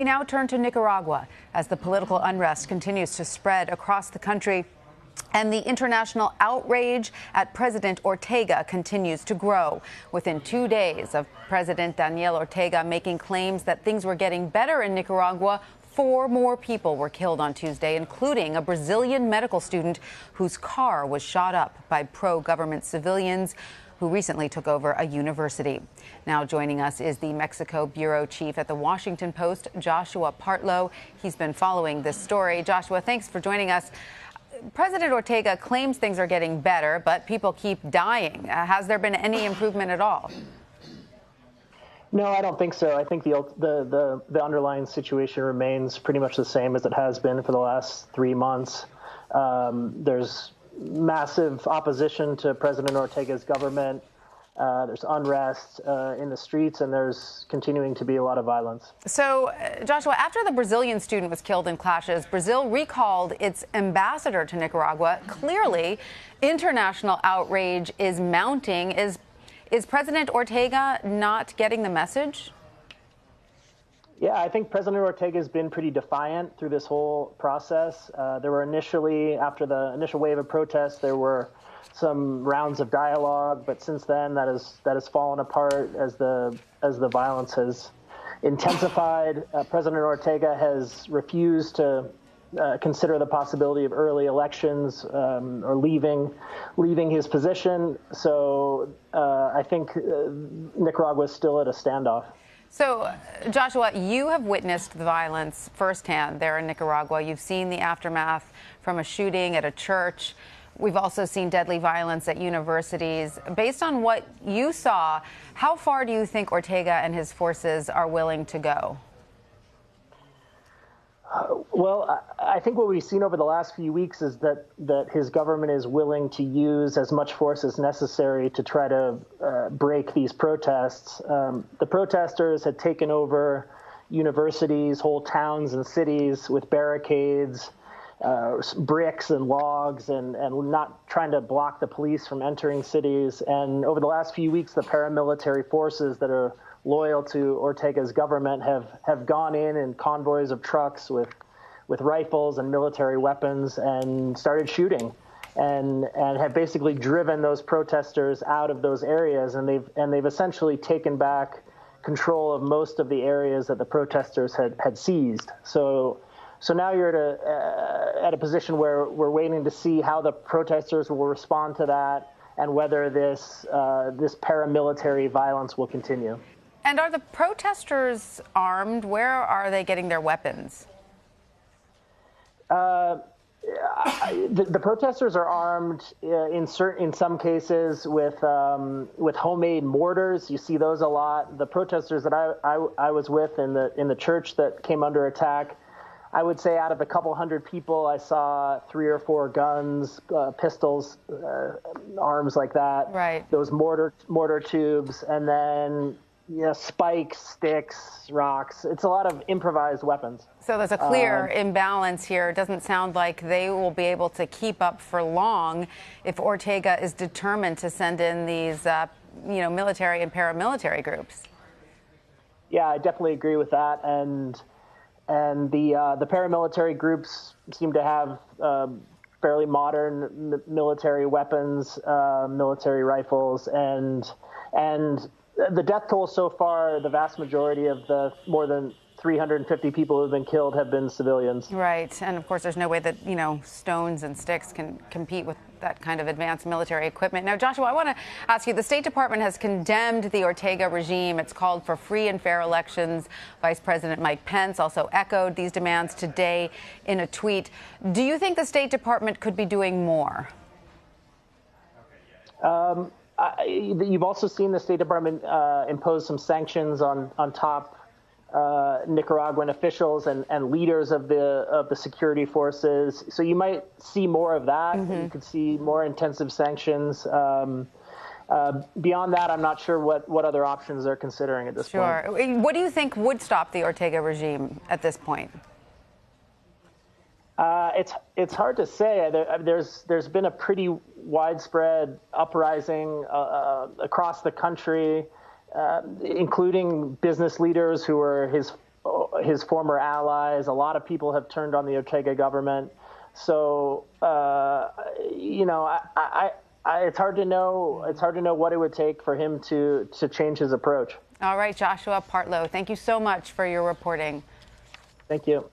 We now turn to Nicaragua as the political unrest continues to spread across the country and the international outrage at President Ortega continues to grow. Within 2 days of President Daniel Ortega making claims that things were getting better in Nicaragua, 4 more people were killed on Tuesday, including a Brazilian medical student whose car was shot up by pro-government civilians who recently took over a university. Now joining us is the Mexico bureau chief at the Washington Post, Joshua Partlow. He's been following this story. Joshua, thanks for joining us. President Ortega claims things are getting better, but people keep dying. Has there been any improvement at all? No, I don't think so. I think the underlying situation remains pretty much the same as it has been for the last 3 months. There's massive opposition to President Ortega's government. There's unrest in the streets, and there's continuing to be a lot of violence. So, Joshua, after the Brazilian student was killed in clashes, Brazil recalled its ambassador to Nicaragua. Clearly, international outrage is mounting. Is President Ortega not getting the message? Yeah, I think President Ortega has been pretty defiant through this whole process. There were initially, after the initial wave of protests, there were some rounds of dialogue, but since then that has fallen apart as the violence has intensified. President Ortega has refused to consider the possibility of early elections or leaving his position. So I think Nicaragua is still at a standoff. So, Joshua, you have witnessed the violence firsthand there in Nicaragua. You've seen the aftermath from a shooting at a church. We've also seen deadly violence at universities. Based on what you saw, how far do you think Ortega and his forces are willing to go? Well, I think what we've seen over the last few weeks is that his government is willing to use as much force as necessary to try to break these protests. The protesters had taken over universities, whole towns and cities with barricades, bricks and logs, and not trying to block the police from entering cities. And over the last few weeks, the paramilitary forces that are loyal to Ortega's government have gone in convoys of trucks with rifles and military weapons and started shooting and have basically driven those protesters out of those areas, and they've essentially taken back control of most of the areas that the protesters had seized. So now you're at a position where we're waiting to see how the protesters will respond to that and whether this paramilitary violence will continue. And are the protesters armed? Where are they getting their weapons? The protesters are armed in some cases with homemade mortars. You see those a lot. The protesters that I was with in the church that came under attack, I would say out of a couple hundred people, I saw 3 or 4 guns, pistols, arms like that. Right. Those mortar tubes, and then spikes, sticks, rocks. It's a lot of improvised weapons. So there's a clear imbalance here. It doesn't sound like they will be able to keep up for long if Ortega is determined to send in these, military and paramilitary groups. Yeah, I definitely agree with that. And the paramilitary groups seem to have fairly modern military weapons, military rifles, and the death toll so far, the vast majority of the more than 350 people who have been killed have been civilians. Right. And of course, there's no way that, stones and sticks can compete with that kind of advanced military equipment. Now, Joshua, I want to ask you, the State Department has condemned the Ortega regime. It's called for free and fair elections. Vice President Mike Pence also echoed these demands today in a tweet. Do you think the State Department could be doing more? You've also seen the State Department impose some sanctions on top Nicaraguan officials and leaders of the security forces. So you might see more of that. Mm-hmm. You could see more intensive sanctions. Beyond that, I'm not sure what other options they're considering at this point. Sure. What do you think would stop the Ortega regime at this point? It's hard to say. There's been a pretty widespread uprising across the country, including business leaders who were his his former allies. A lot of people have turned on the Ortega government. So, it's hard to know. It's hard to know what it would take for him to change his approach. All right, Joshua Partlow, thank you so much for your reporting. Thank you.